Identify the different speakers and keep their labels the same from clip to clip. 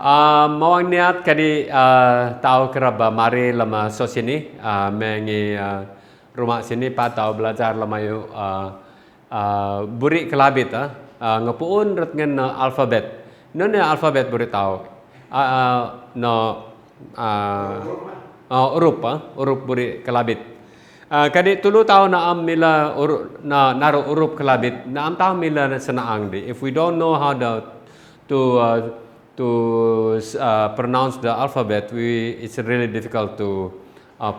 Speaker 1: Mawang niat kadi tahu keraba mari lama so sini mengi rumah sini pa tahu belajar lama yuk buri kelabit ngepuun ret ngen alfabet. None alfabet buri tahu no urup buri kelabit. Kadi tulu tahu na am mila naru urup kelabit na am tahu mila senaang di. If we don't know how to pronounce the alphabet, it's really difficult to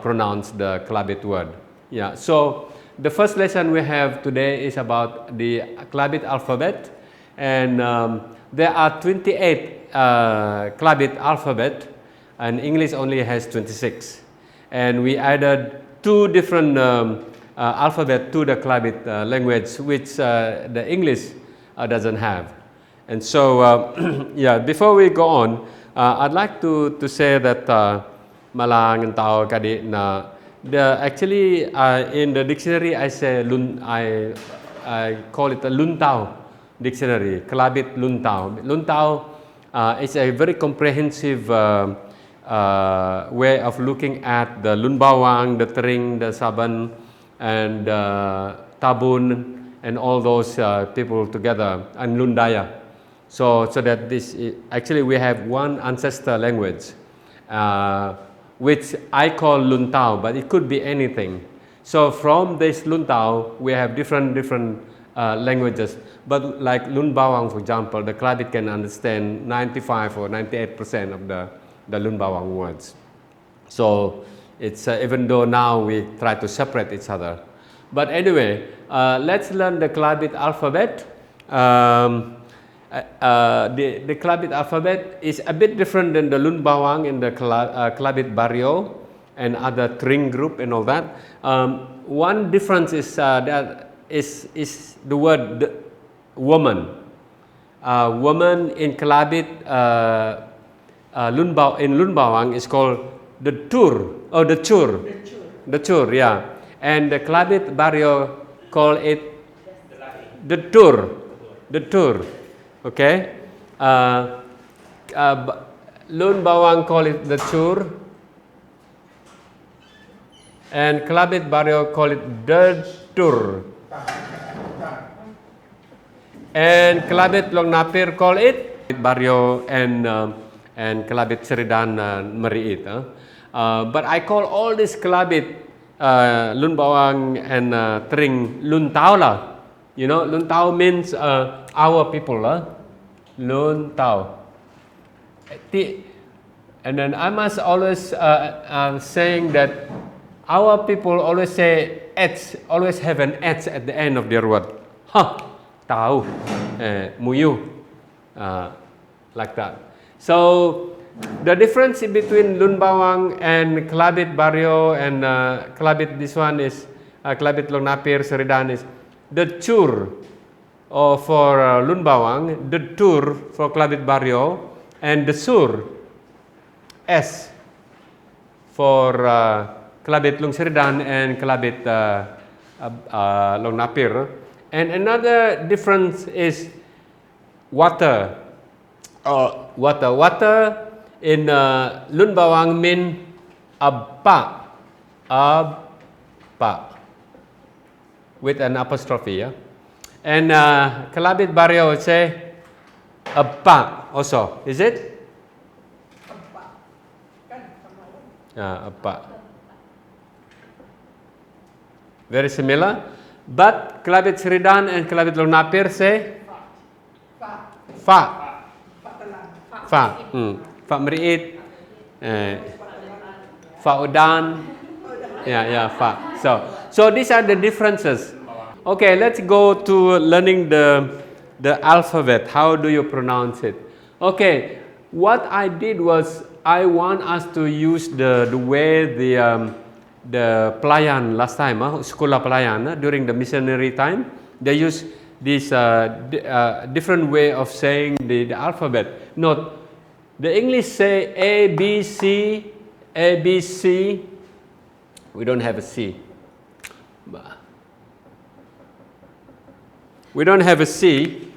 Speaker 1: pronounce the Kelabit word. Yeah. So the first lesson we have today is about the Kelabit alphabet, and there are 28 Kelabit alphabet, and English only has 26. And we added two different alphabet to the Kelabit language, which the English doesn't have. And so, yeah, before we go on, I'd like to say that malang tao kadi na actually in the dictionary I say I call it a Luntao dictionary, Kelabit Luntao. Luntao is a very comprehensive way of looking at the Lunbawang, the Tering, the Saban, and Tabun, and all those people together, and Lundaya. So that this actually we have one ancestor language, which I call Luntao, but it could be anything. So from this Luntao, we have different languages. But like Lunbawang, for example, the Kelabit can understand 95 or 98% of the Lunbawang words. So it's even though now we try to separate each other. But anyway, let's learn the Kelabit alphabet. The Kelabit alphabet is a bit different than the Lunbawang and the Kelabit Barrio and other Tring group and all that. One difference is that is the word woman. Woman in Kelabit Lunbawang is called the tur or the chur. The chur, yeah. And the Kelabit Barrio call it the tur. The tur. Okay, Lunbawang call it the chur, and Kelabit Barrio call it the tur, and Kelabit Long Napir call it Barrio, and Kelabit Seridan Meriit. But I call all this Kelabit Lunbawang and Tring Luntao lah. You know, Luntao means our people, Luntao. And then I must always saying that our people always say H, always have an H at the end of their word. Ha, tahu, muyu, like that. So the difference between Lunbawang and Kelabit Barrio and Kelabit this one is Kelabit Long Napir Seridan is the chur for Lunbawang, the tur for Kelabit Barrio, and the sur S for Kelabit Long Seridan and Kelabit Long Napir. And another difference is water. Water in Lunbawang mean abpa, with an apostrophe, yeah? And Kelabit Barrio would say abpa also, is it? Abpa. Very similar. But Kelabit Seridan and Kelabit Long Napir say fa. Fa Meriit, fa Udan, fa. So these are the differences. Okay, let's go to learning the alphabet. How do you pronounce it? Okay, what I did was I want us to use the way the pelayan last time, sekolah pelayan during the missionary time, they use this different way of saying the alphabet. Note, the English say A, B, C, A, B, C. We don't have a C. We don't have a C.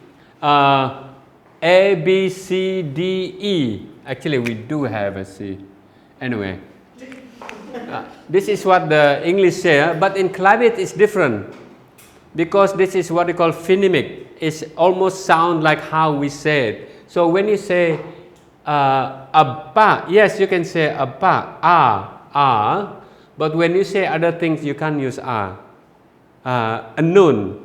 Speaker 1: A, B, C, D, E. Actually, we do have a C. Anyway, this is what the English say, but in Klabit it's different. Because this is what we call phonemic. It's almost sound like how we say it. So when you say apa, yes, you can say apa, a. But when you say other things, you can't use a. Nun,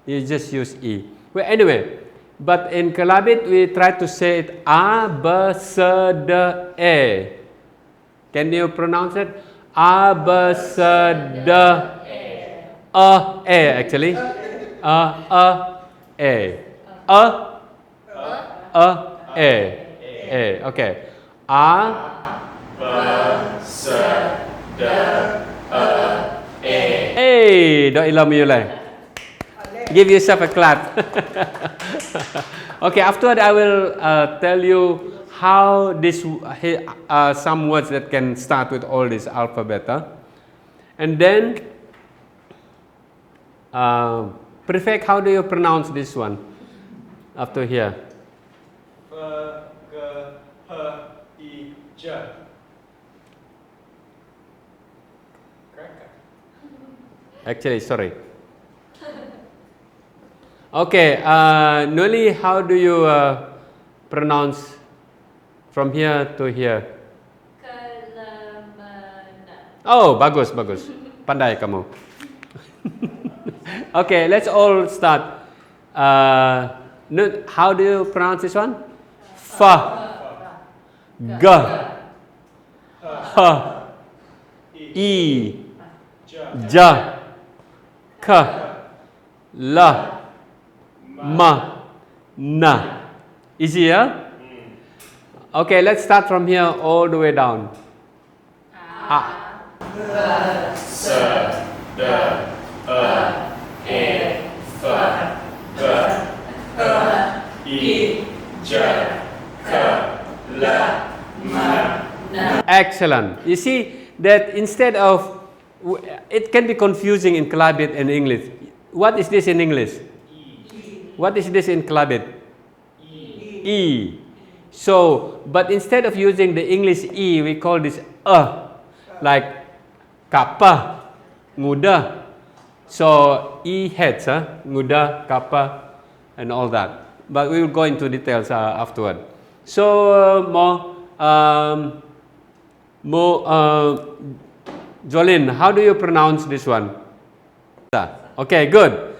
Speaker 1: you just use e. Well, anyway, but in Klabit we try to say it a, b, s, d, e. Can you pronounce it? A, b, s, d, e. Actually, e, e. Okay. A, b, s, d, e. Hey, don't ilham you like. Give yourself a clap. Okay, afterward I will tell you how this some words that can start with all this alphabet. And then, Prefect, how do you pronounce this one? After here. Actually, sorry. Okay, Nuli, how do you pronounce from here to here? Oh, bagus. Pandai kamu. Okay, let's all start. How do you pronounce this one? Fa, G, H, I, J, K, L, M, N. Easy, yeah? Okay, let's start from here all the way down. A, S, D, E, F, G, H, I, J, K, L, M, N. Excellent. You see that instead of, it can be confusing in Klabit and English. What is this in English? E. What is this in Klabit? E. So, but instead of using the English E, we call this like kappa, nguda. So E heads, nguda, kappa, and all that. But we will go into details afterward. So, Jolin, how do you pronounce this one? Okay, good.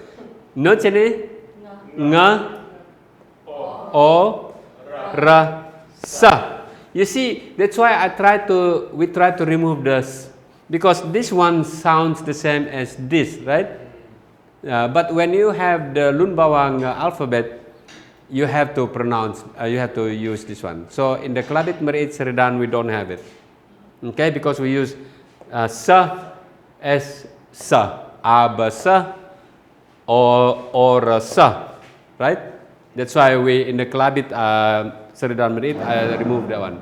Speaker 1: Note ini? Nga, o, ra, sa. You see, that's why we try to remove this, because this one sounds the same as this, right? But when you have the Lun Bawang alphabet, you have to pronounce, you have to use this one. So in the Klabit Merit Seridan, we don't have it. Okay, because we use sa as sa, aba sa, or sa, right? That's why we in the Klabit Seridan Merit, I remove that one.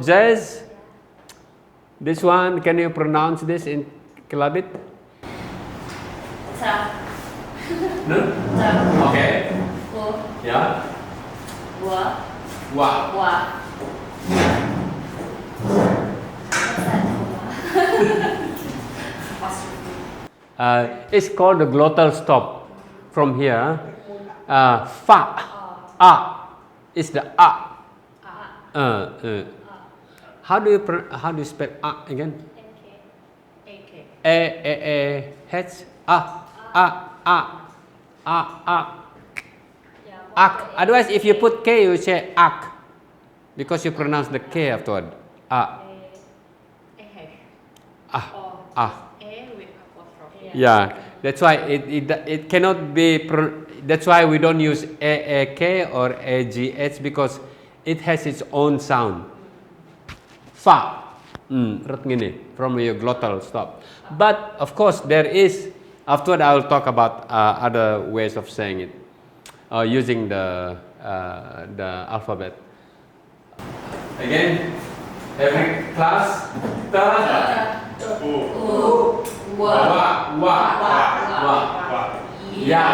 Speaker 1: Jazz, this one, can you pronounce this in Klabit?
Speaker 2: Sa.
Speaker 1: No?
Speaker 2: Sa.
Speaker 1: Okay.
Speaker 2: Wo.
Speaker 1: Yeah.
Speaker 2: Wa.
Speaker 1: Wa.
Speaker 2: Wa.
Speaker 1: It's called the glottal stop from here. Fa. A. Is the a. How do you spell a again? A. H. A. Ak. Otherwise, if you put K, you say ak, because you pronounce the K afterward. Yeah, that's why it cannot be. That's why we don't use AAK or AGH, because it has its own sound. Fa. From your glottal stop. But of course, there is. Afterward, I will talk about other ways of saying it, using the alphabet. Again, every class. Ta. Wa. Ya.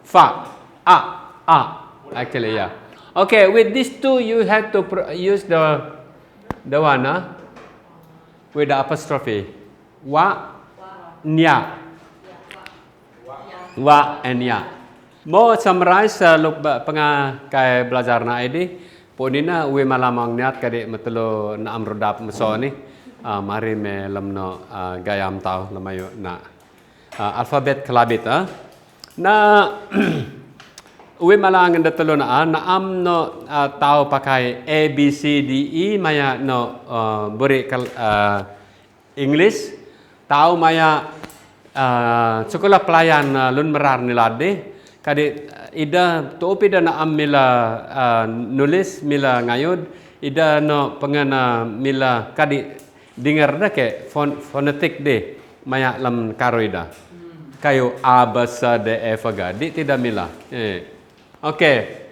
Speaker 1: Fa. A. Actually, yeah. Okay, with these two, you have to use the one, with the apostrophe. Wa, nya. Wa and ya. Mau summarize lúc penga kai belajar na ini, ponina we malamang niat kadi metelo na amrodap meso ni, mari me lemno gayam tau lemayo na alfabet kelabit na we malang ndatelo na am no tau pakai A B C D E maya no beri English tau maya sekolah pelayan lun merar nilade kadi ida tu pida na am mila nulis mila ngayud ida no pengana mila kadi dengar dah ke fonetik de maya lam karoida kayo a basa de e faga di tidak mila okay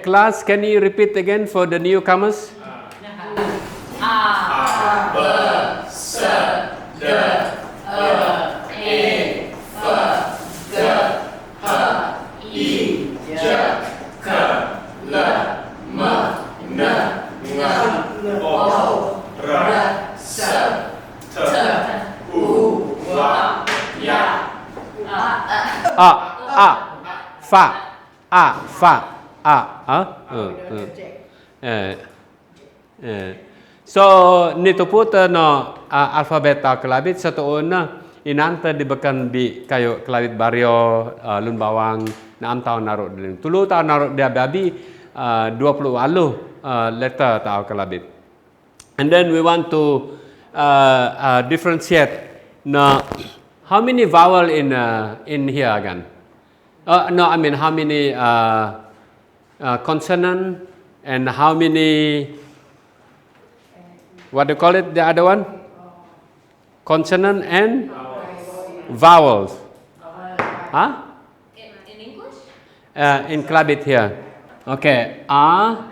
Speaker 1: class, can you repeat again for the newcomers?
Speaker 2: A B S D
Speaker 1: So nito po no alfabet kelabit satu na inanta dibekan bi kayo kelabit barrio lun bawang na am tahun naruh din. Tulu tahun naruh dia babi 20 letter tau kelabit. And then we want to differentiate no how many vowel in here again? No, I mean how many consonant and how many what do you call it, the other one? Consonant and vowels. Huh?
Speaker 2: In English?
Speaker 1: In Klabit here. Okay. A,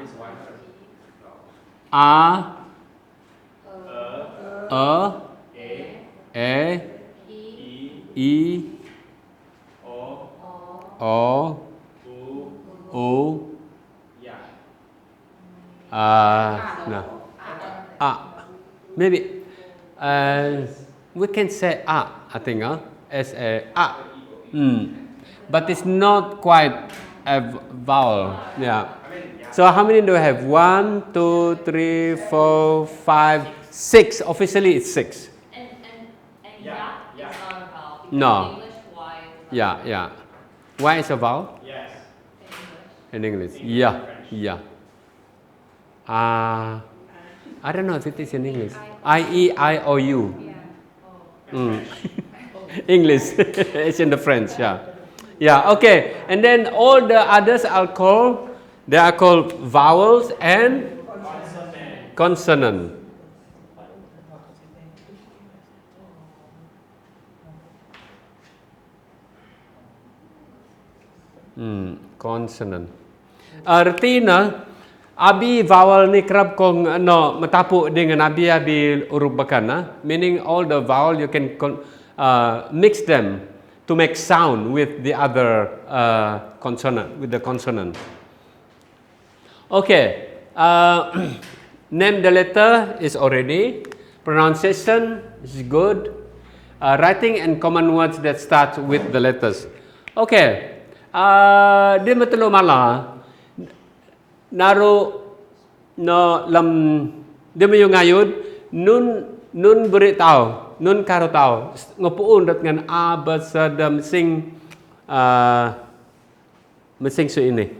Speaker 1: E, I, O, U, no. Maybe we can say I think as a but it's not quite a vowel. Yeah. So how many do we have? 1, 2, 3, 4, 5, 6. Officially, it's 6.
Speaker 2: And ya is not a vowel.
Speaker 1: No.
Speaker 2: In English, Y is not
Speaker 1: Yeah. Why is a vowel?
Speaker 3: Yes.
Speaker 2: in English.
Speaker 1: In English. Yeah. I don't know if it is in English. I-E-I-O-U. English. It's in the French, yeah. Yeah, okay. And then all the others are called vowels and consonant. Consonant. Artinya abi vowel ni kerap kong matapuk dengan abi huruf bekan meaning all the vowel you can mix them to make sound with the other consonant, with the consonant. Okay, name the letter is already, pronunciation is good, writing and common words that start with the letters. Okay, dia matelo mala naro no lam dia mayo ngayud nun beri tau nun karo tau ngopuun dat ngan a ba sa da mesing su ini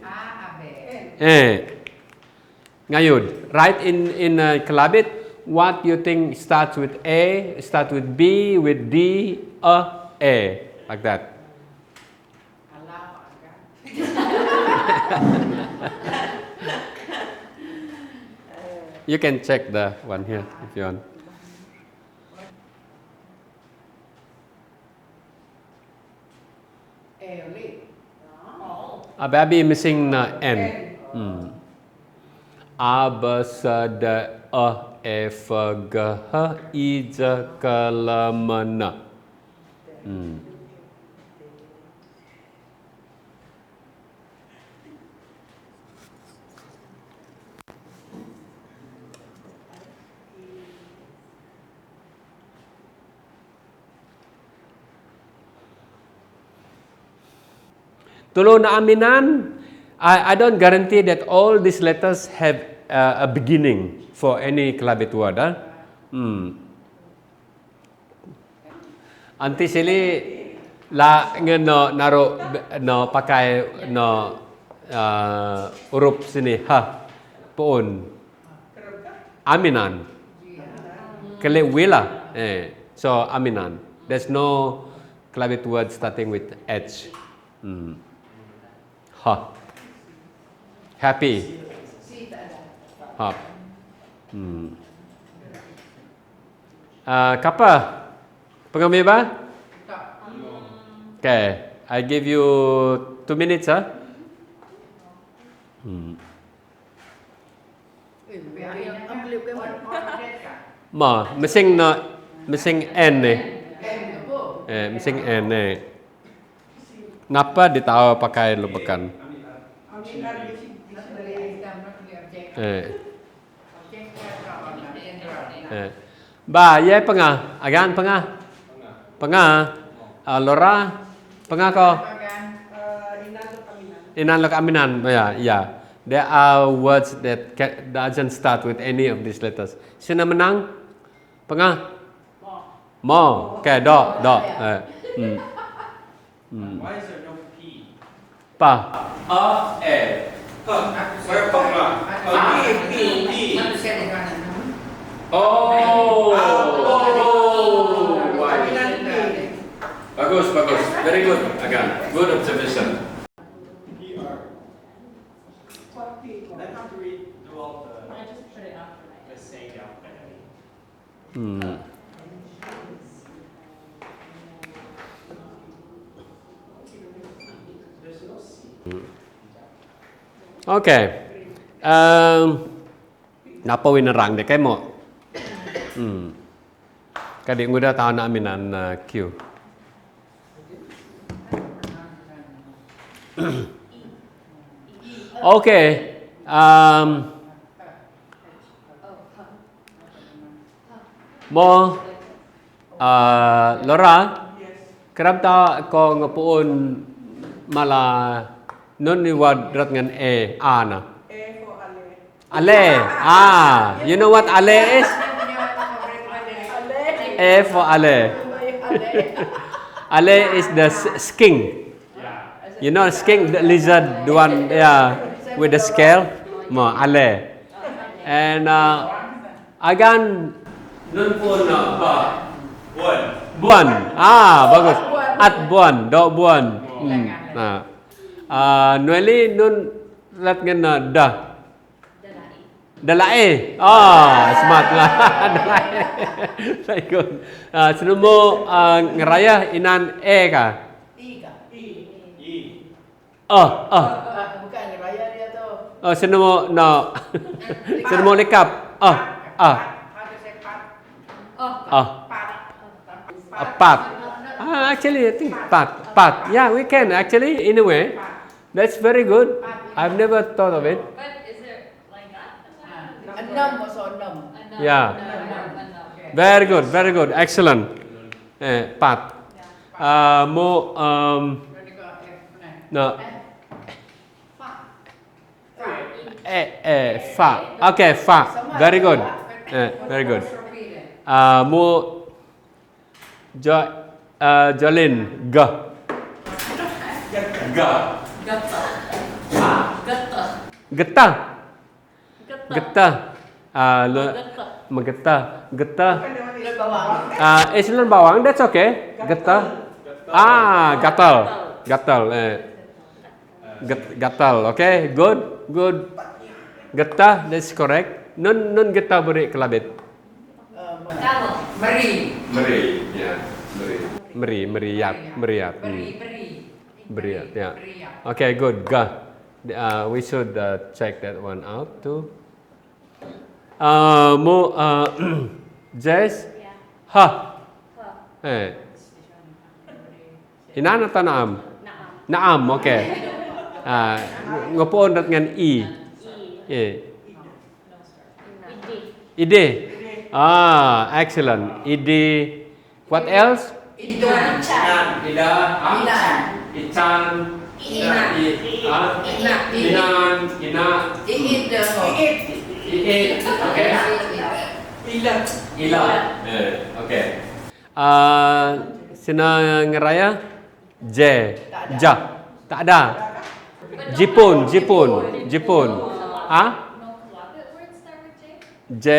Speaker 1: ngayud right in Kelabit what you think starts with A, start with B, with D, A like that. You can check the one here if you want. Baby missing N. A, B, S, D, E, F, G, H, I, J, K, L, M, N. Tulo na aminan. I don't guarantee that all these letters have a beginning for any Klabit word. Anti sili la no naro no pakai no huruf sini ha poon aminan kele wila so aminan. There's no Klabit word starting with H. Ha. Happy. Ha. Kapa? Pengambil ba? Okay, I give you 2 minutes, huh? Ma, missing N ni. Missing N ni. Ngapa ditawa pakai lubekan? Ba, ye pengah, agan pengah, Lora, pengah ko. Inanlok aminan, yeah. There are words that doesn't start with any of these letters. Sina menang, pengah, mo, okay, do.
Speaker 3: Why is there no P?
Speaker 1: Pa. Bagus. Very good. Again, good observation.
Speaker 3: I have to redo all the.
Speaker 2: I just put it after my.
Speaker 3: The saying alphabet. There's no C.
Speaker 1: Okay. Napa winerang deh kayak mau? Kadik muda tahu nak aminan Q. Okay. Mo Lora, kerap tak kau ngepuun malah nun ni word rat ngan A na. Ale. You know what ale is? A for ale. Ale is the skink. You know skink, the lizard, the one with the scale. Mo ale. And agan nun pun ba. Buan. Bagus. At buan, do buan. Nueli nun lat ngan dah. Dalai. Smart lah. Dalai. Very good. Senumu ngeraya inan ka?
Speaker 4: Bukan raya dia tu.
Speaker 1: Senumu no. Senumu lekap. Pat. Actually, I think pat. Yeah, we can actually in a way. That's very good. I've never thought of it.
Speaker 2: But is it like that?
Speaker 4: Enam also enam.
Speaker 1: Yeah. Very good. Excellent. Pat. Mo no. Fa. Okay, fa. Very good. Very good. Mo Jolin. Ga. Getah. Getah. Island bawang. That's okay. Getah. Gatal. Okay. Good. Getah. That's correct. Nun getah beri kelabit. Meriat. Yeah. Okay, good. Ga. We should check that one out too. Mo Jess. Ha. Inan atau naam? Naam, okay. Ngopoon dengan I. Ide. Excellent. Ide. What else?
Speaker 4: Idan.
Speaker 1: Ican,
Speaker 4: Ina.
Speaker 1: Inan, Ina,
Speaker 4: Iit dah.
Speaker 1: Iit, okay. Ila. Okay. Sina ngeraya J, Ja, tak ada. Jipun. Ah?
Speaker 2: No Kalabit words start with J?
Speaker 1: J,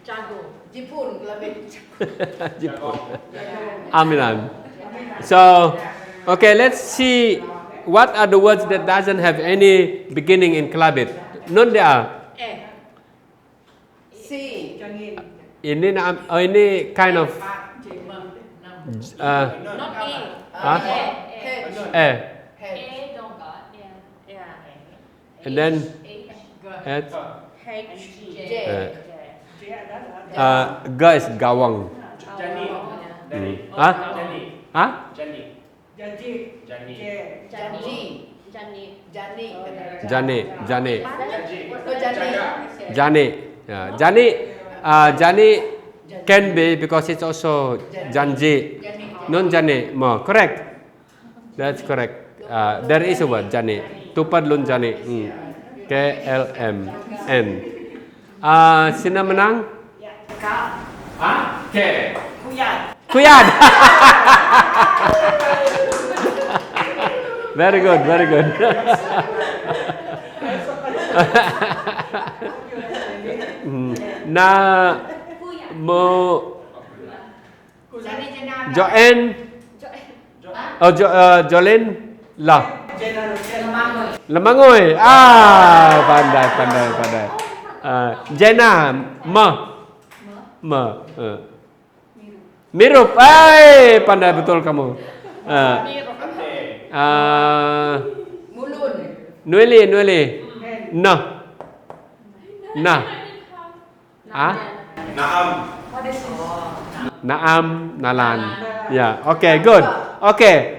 Speaker 2: Jago.
Speaker 4: Jipun kelabit.
Speaker 1: Jipun. Aminan. So, okay, let's see what are the words that doesn't have any beginning in Kalabit. Nun dia.
Speaker 4: Si.
Speaker 1: Ini kind of
Speaker 2: Not A.
Speaker 1: Huh?
Speaker 2: A.
Speaker 1: eh,
Speaker 2: A don't got. Yeah.
Speaker 1: and then
Speaker 2: H.
Speaker 1: at
Speaker 4: J.
Speaker 1: G is gawang. Hah? Hah?
Speaker 2: Jani.
Speaker 1: Jani.
Speaker 4: Oh, Jani.
Speaker 1: Jani. Yeah. Jani can be because it's also janji. Non jani. More correct. That's correct. There is a word jani. Tupad lun jani. KLMN. Sina menang? K. Kuyad. Very good. Na mo Joen. Jolin lah. Lemangoy. Pandai. Jena Mirup. Pandai betul kamu.
Speaker 4: Mulun.
Speaker 1: Nueli. Nah. Naam, nalan. Yeah. Okay. Good. Okay.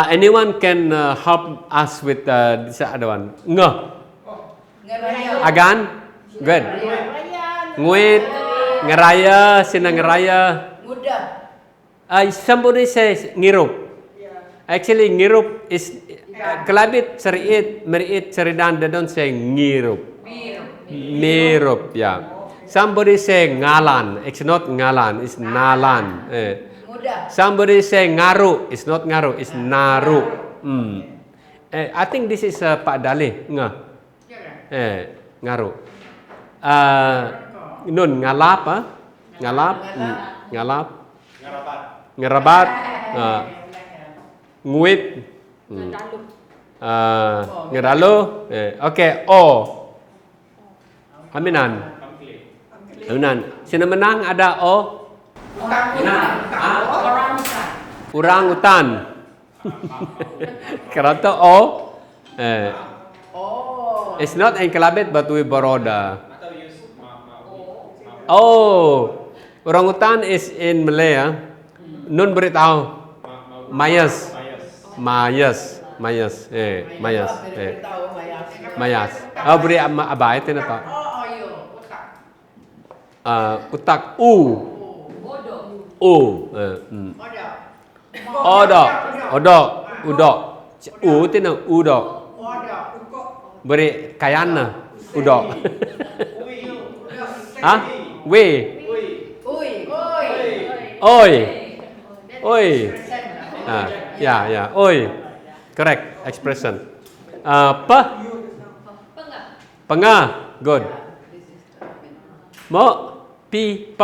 Speaker 1: Anyone can help us with this other one?
Speaker 4: Ngeraya.
Speaker 1: Agan. Good. Nguit. Ngeraya. Sina ngeraya.
Speaker 4: Mudah.
Speaker 1: Somebody says ngirup. Actually, ngirup is Kalabit, Meriit, Seridan. They don't say ngirup. Mirup. Yeah. Somebody say ngalan. It's not ngalan. It's nalan.
Speaker 4: Mudah.
Speaker 1: Somebody say ngaru. It's not ngaru. It's naru. I think this is Pak Dalih. Ngaru. Nun ngalap. Ngalap. Ngerabat. Nguit. Ngedalu. Okay. Aminan. Sina menang ada O. Orang utan. Kerana O. It's not in Kalabit but we borrowed. Orang utan is in Malay. Nun beritahu. Mayas. Mayas. Beri abai itu nata. Utak Odok. Itu na udok. Beri kayana udok. We. Oi. Oi. Correct expression. Pengah. Good. Mo. Pi.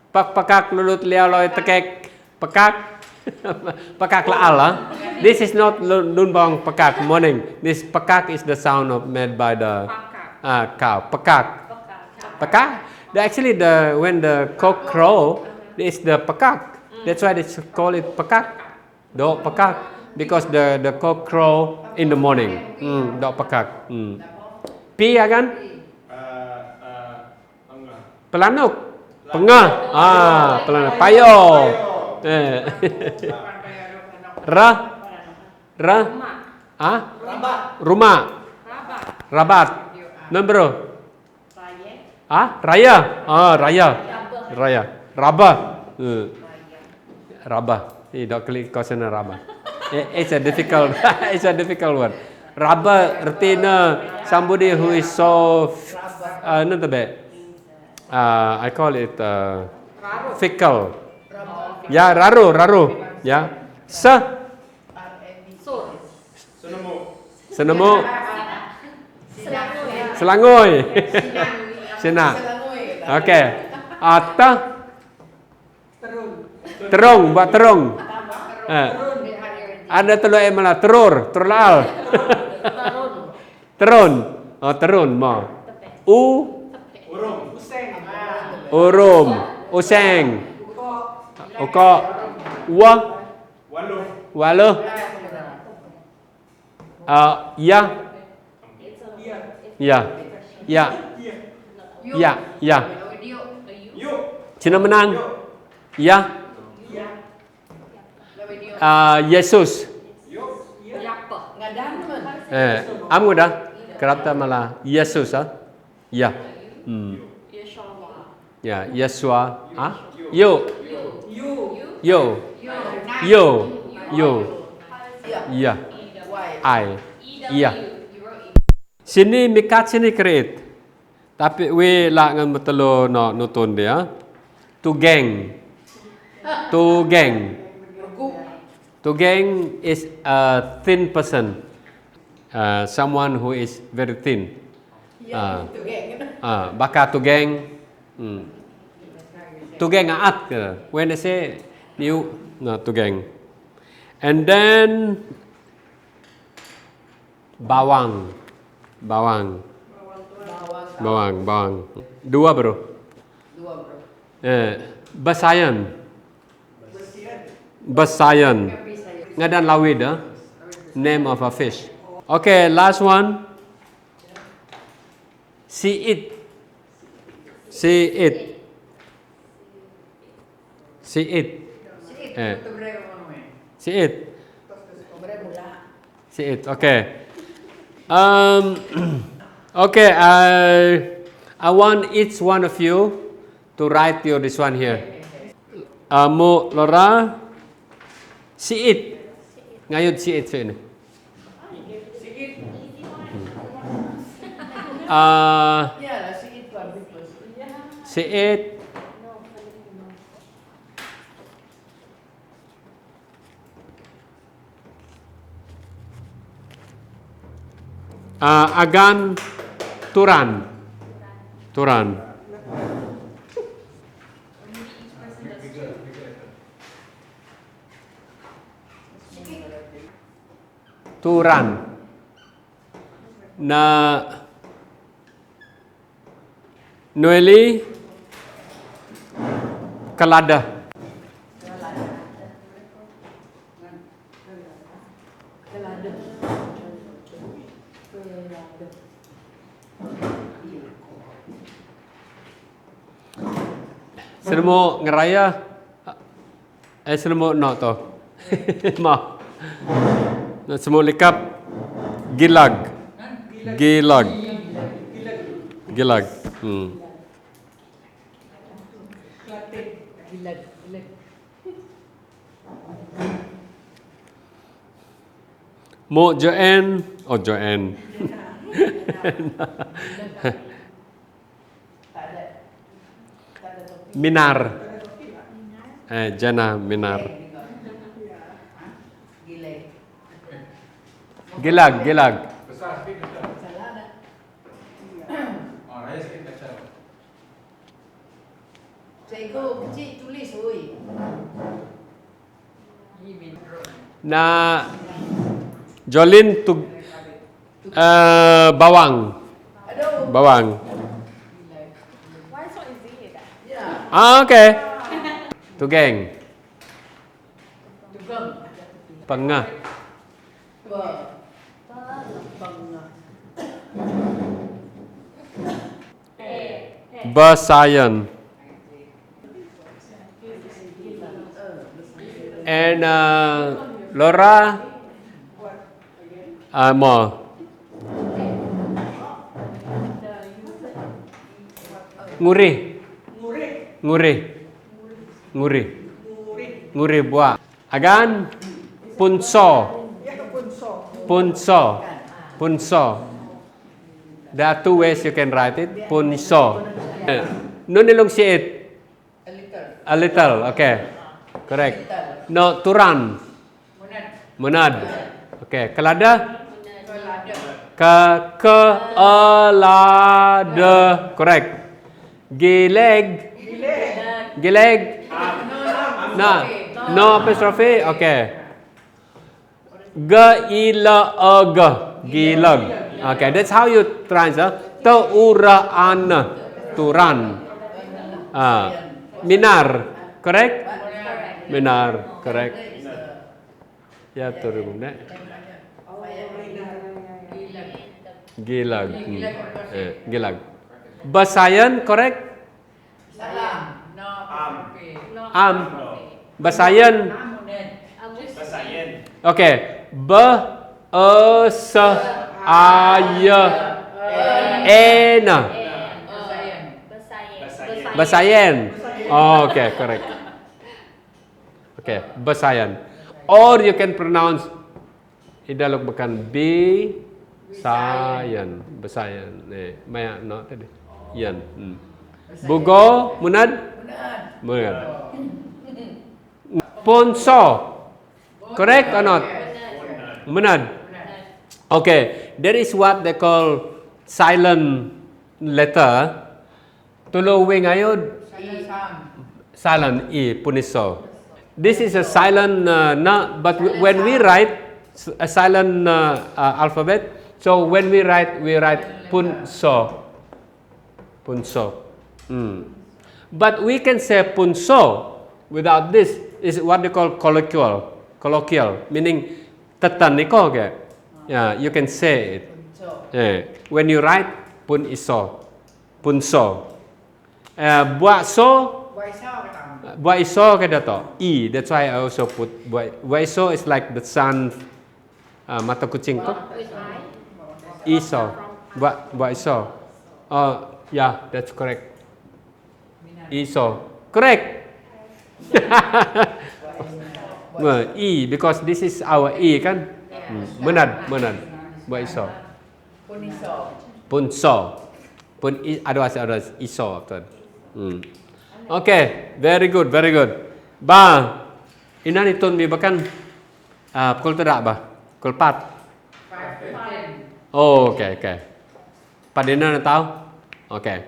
Speaker 1: Pakak lulut liao loy tekek. Pakak laal. This is not lunbong pakak morning. This pakak is the sound made by the cow. Pakak. Actually, when the cock crow, it's the pakak. That's why they call it pakak. Dog pakak. Because the cock crow in the morning. Dog pakak. Pi agan? Pelanuk. Pengah. Pelanuk. Payo. Rumah. Rabat. Nombor. Raya. Raya. Rabah. Don't click kosan raba. It's a difficult it's a difficult word. Raba artinya somebody who is so not bad. I call it fickle. Ya, raru. Ya. Senemu. Selangoy. Sina. Okay. Ata. Terung, buat terung. Ada telur malah terlaal. Terun. Oh, terun mo. Urum. Useng. Uko. Walu. Ya. Cina menang. Ya. Yesus. Amu dah. Kerata malah Yesus Ya. Ya, Yesua. Yo. Ya. Iya. Sini mikat sini create. Tapi we lah ngan betelo no nutun dia. To gang. To gang is a thin person. Someone who is very thin. Baka to gang. To gang aat. When I say new, no to gang. And then bawang. Dua bro. Basayan. Ngadan lawid, name of a fish. Okay, last one. See it. Okay. Okay. I want each one of you to write this one here. Mo Laura. See it. Ngayod see it sini. See it. Agan Turan. Na Noeli Kelada. Selemu ngeraya selemu no to. Ma. Semua lekap gilag. Mo Joanne. Minar. Jana Minar. Gilag.
Speaker 4: Cikgu kecil tulis oi.
Speaker 1: Na Jolin tu bawang.
Speaker 2: Why so easy?
Speaker 1: Okay. Tu geng. Pengah. Basayan. And Laura mo nguri buat Again, punso. Punso. Punso. There are two ways you can write it. Punso. No nilong siit.
Speaker 4: A little.
Speaker 1: A little. Okay. Correct. No, to run.
Speaker 4: Munad.
Speaker 1: Munad. Okay. Kelada.
Speaker 4: Kelada.
Speaker 1: Kelada. Correct. Gileg. Gileg. No. No apostrophe. Okay. Gilag. Gilag. Okay. That's how you translate. Tauraan. To run. Minar. Correct? Minar. Correct. Ya, to remove that. Gilag. Gilag. Basayan. Correct?
Speaker 4: Salam. No.
Speaker 1: Am. Basayan.
Speaker 3: Basayan.
Speaker 1: Okay. Ena. Basayan. Oh, okay, correct. Okay, basayan. Or you can pronounce idalog bukan sayan. Basayan. Maya no tadi. Yan. Bugo, munad? Munad. Ponso. Correct or not? Munad. Okay, there is what they call silent letter. Tulowing ayod. Silent E, puniso. This is a silent but when we write a silent alphabet, so when we write punso. Punso. But we can say punso without this. Is what they call colloquial, meaning tetaniko ke. Yeah, you can say it. When you write punso. Buaso. Buaiso kada to. E. That's why I also put buaiso is like the sun mata kucing ko. Iso. Buaiso. Yeah, that's correct. Iso. Correct. E because this is our E kan. Menad. Buaiso. Punso. Ada iso after. Okay, very good. Ba, ina ni ton mi bakan pukul tidak ba? Pukul 4. Oh, okay. Padina na tahu? Okay.